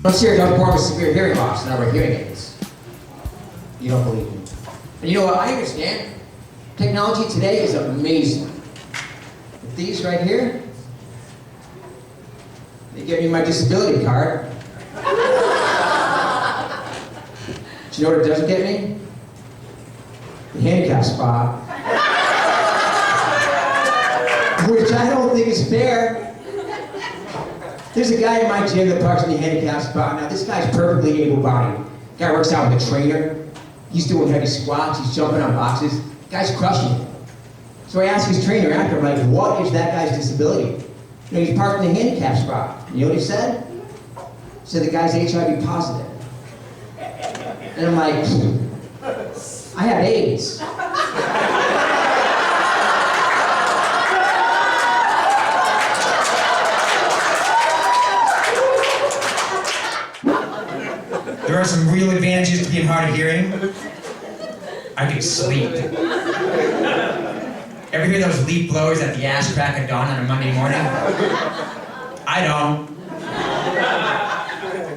I'm serious, I was born with severe hearing loss, and I wear hearing aids. You don't believe me. And you know what, I understand. Technology today is amazing. But these right here, they give me my disability card. Do you know what it doesn't get me? The handicap spot. Which I don't think is fair. There's a guy in my gym that parks in the handicap spot. Now this guy's perfectly able-bodied. Guy works out with a trainer. He's doing heavy squats, he's jumping on boxes. Guy's crushing it. So I asked his trainer after, I'm like, what is that guy's disability? You know, he's parked in the handicap spot. You know what he said? He said the guy's HIV positive. And I'm like, I have AIDS. There are some real advantages to being hard of hearing. I can sleep. Ever hear those leaf blowers at the ass crack of dawn on a Monday morning? I don't.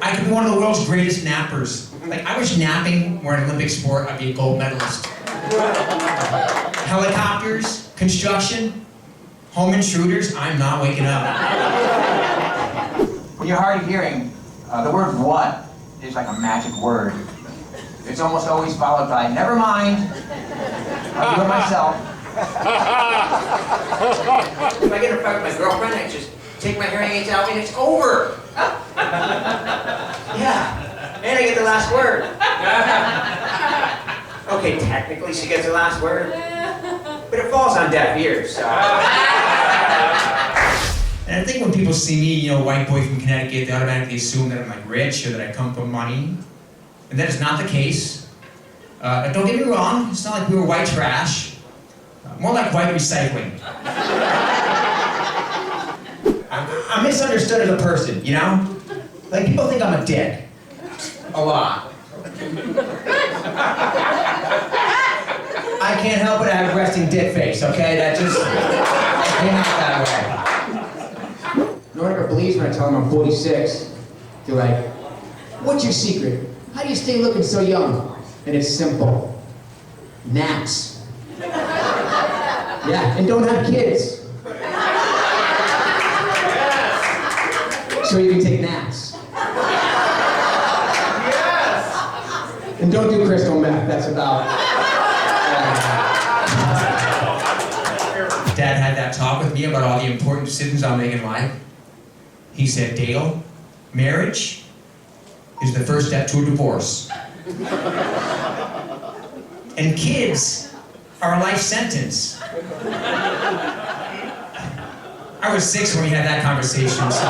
I could be one of the world's greatest nappers. Like, I wish napping were an Olympic sport, I'd be a gold medalist. Helicopters, construction, home intruders, I'm not waking up. When you're hard of hearing, the word what is like a magic word. It's almost always followed by, never mind, I'll do it myself. If I get in a fight with my girlfriend, I just take my hearing aids out and it's over. Yeah, and I get the last word. Okay, technically she gets the last word, but it falls on deaf ears, so. And I think when people see me, you know, white boy from Connecticut, they automatically assume that I'm like rich or that I come from money. And that is not the case. Don't get me wrong, it's not like we were white trash. More like white recycling. I'm misunderstood as a person, you know? Like, people think I'm a dick. A lot. I can't help it, I have a resting dick face, okay? That just came out that way. No one ever believes when I tell them I'm 46. They're like, what's your secret? How do you stay looking so young? And it's simple. Naps. Yeah, and don't have kids. So you can take naps. Yes! And don't do crystal meth, that's about Dad had that talk with me about all the important decisions I'll make in life. He said, Dale, marriage is the first step to a divorce. And kids are a life sentence. I was 6 when we had that conversation, so.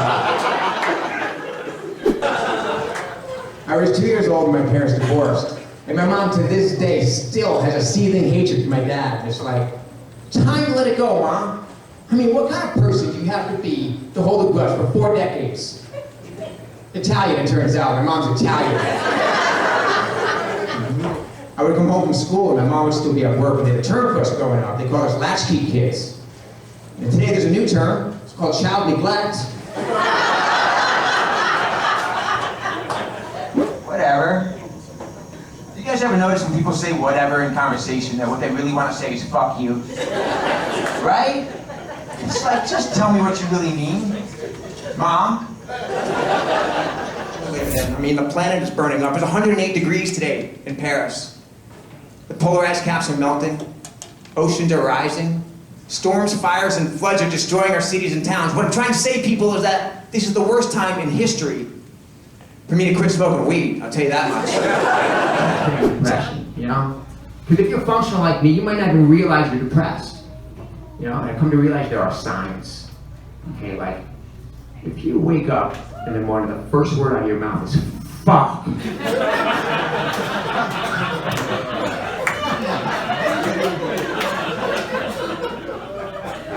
I was 2 years old when my parents divorced. And my mom to this day still has a seething hatred for my dad. And it's like, time to let it go, Mom. I mean, what kind of person do you have to be to hold a grudge for 4 decades? Italian, it turns out. My mom's Italian. I would come home from school and my mom would still be at work, and they had a term for us growing up. They called us latchkey kids. And today there's a new term. It's called child neglect. Whatever. Do you guys ever notice when people say whatever in conversation that what they really want to say is fuck you? Right? It's like, just tell me what you really mean. Mom? Wait a minute, I mean, the planet is burning up. It's 108 degrees today in Paris. The polar ice caps are melting. Oceans are rising. Storms, fires, and floods are destroying our cities and towns. What I'm trying to say, people, is that this is the worst time in history for me to quit smoking weed. I'll tell you that much. Depression, you know? Because if you're functional like me, you might not even realize you're depressed. You know, and I come to realize there are signs. Okay, like, if you wake up in the morning, the first word out of your mouth is fuck.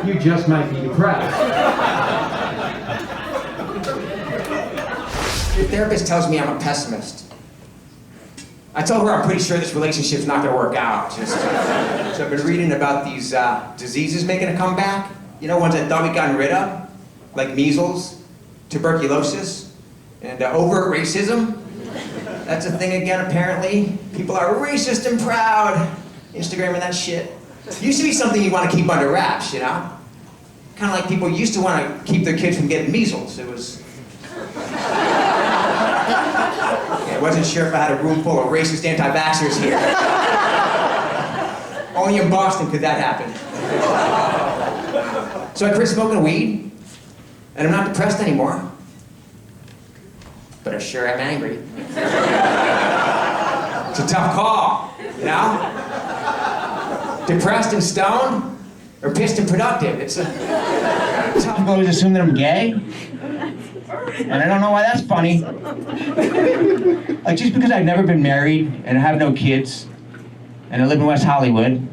You just might be depressed. Your therapist tells me I'm a pessimist. I tell her I'm pretty sure this relationship's not gonna work out. So I've been reading about these diseases making a comeback. You know, ones I thought we'd gotten rid of, like measles, tuberculosis, And overt racism, that's a thing again apparently. People are racist and proud. Instagramming that shit. It used to be something you want to keep under wraps, you know? Kind of like people used to want to keep their kids from getting measles. It was... I wasn't sure if I had a room full of racist anti-vaxxers here. Only in Boston could that happen. So I quit smoking weed, and I'm not depressed anymore. But I sure am angry. It's a tough call, you know? Depressed and stoned, or pissed and productive. It's a tough. People always assume that I'm gay. And I don't know why that's funny. Like, just because I've never been married and I have no kids, and I live in West Hollywood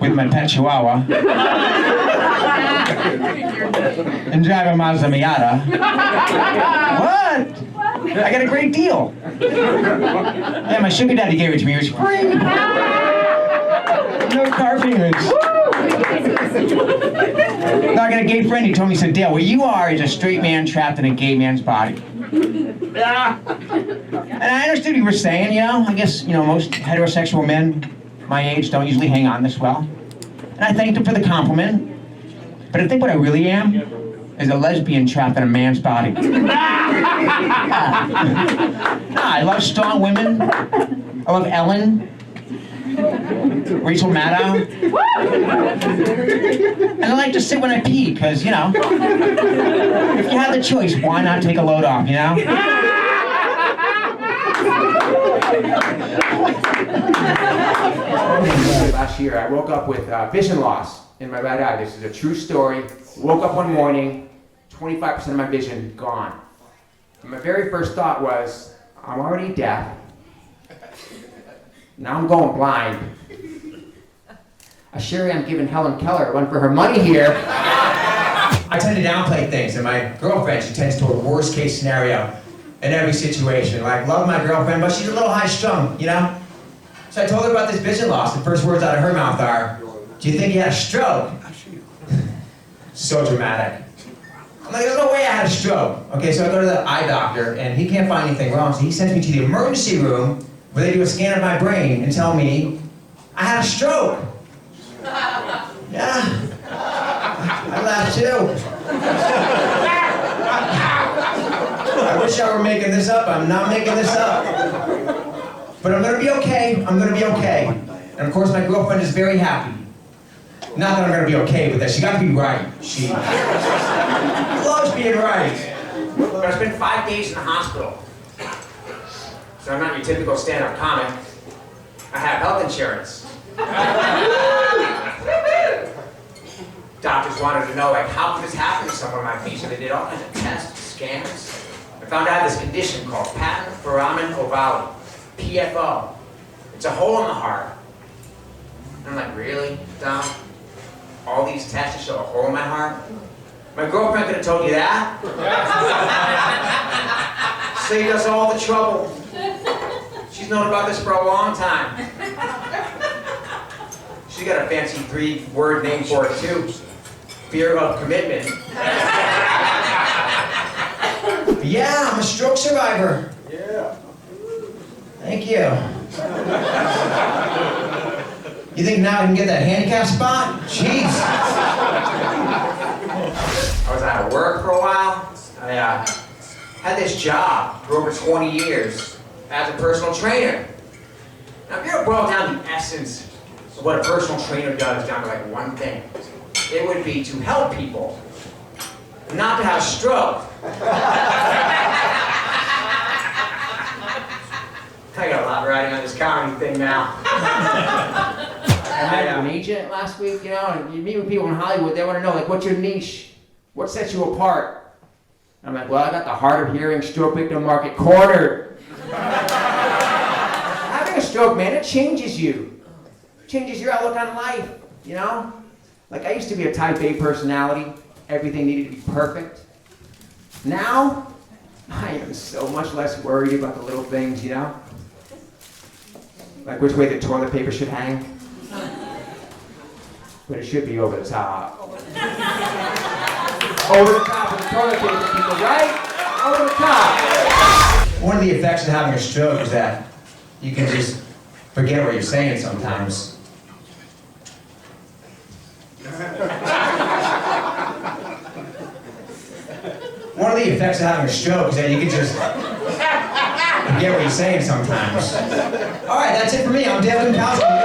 with my pet Chihuahua and drive a Mazda Miata. What? I got a great deal. Yeah, my sugar daddy gave it to me. It was free. No car payments. No, I got a gay friend. He told me, he said, Dale, what you are is a straight man trapped in a gay man's body. And I understood what you were saying, you know. I guess, you know, most heterosexual men my age don't usually hang on this well. And I thanked him for the compliment. But I think what I really am is a lesbian trapped in a man's body. I love strong women. I love Ellen. Rachel Maddow. And I like to sit when I pee, because, you know, if you have the choice, why not take a load off, you know? Last year, I woke up with vision loss in my right eye. This is a true story. Woke up one morning, 25% of my vision gone. And my very first thought was, I'm already deaf. Now I'm going blind. I sure am giving Helen Keller a run for her money here. I tend to downplay things, and my girlfriend, she tends to a worst case scenario in every situation. Like, love my girlfriend, but she's a little high strung, you know? So I told her about this vision loss. The first words out of her mouth are, do you think you had a stroke? So dramatic. I'm like, there's no way I had a stroke. Okay, so I go to the eye doctor, and he can't find anything wrong, so he sends me to the emergency room where they do a scan of my brain and tell me I had a stroke. Yeah, I laughed too. I wish I were making this up. I'm not making this up. But I'm gonna be okay. I'm gonna be okay. And of course, my girlfriend is very happy. Not that I'm gonna be okay with that. She got to be right. She loves being right. But I spent 5 days in the hospital. So I'm not your typical stand-up comic. I have health insurance. Doctors wanted to know, like, how could this happen to someone like me? So they did all kinds of tests, scans. I found out this condition called patent foramen ovale, PFO. It's a hole in the heart. And I'm like, really, Doc? All these tests to show a hole in my heart? My girlfriend could have told you that. Saved us all the trouble. She's known about this for a long time. She's got a fancy 3-word name for it too. Fear of commitment. Yeah, I'm a stroke survivor. Yeah. Thank you. You think now I can get that handicap spot? Jeez. I was out of work for a while. I had this job for over 20 years as a personal trainer. Now, if you were to boil down the essence of what a personal trainer does down to like one thing, it would be to help people, not to have a stroke. I got a lot riding on this comedy thing now. I met an agent last week, you know, and you meet with people in Hollywood, they want to know, like, what's your niche? What sets you apart? I'm like, well, I got the hard of hearing stroke victim market cornered. Having a stroke, man, it changes you. It changes your outlook on life, you know? Like, I used to be a type A personality. Everything needed to be perfect. Now, I am so much less worried about the little things, you know? Like which way the toilet paper should hang. But it should be over the top. Over the top of the toilet paper people, right? Over the top. One of the effects of having a stroke is that you can just forget what you're saying sometimes. One of the effects of having a stroke is that you can just forget what you're saying sometimes. All right, that's it for me. I'm Dymkoski.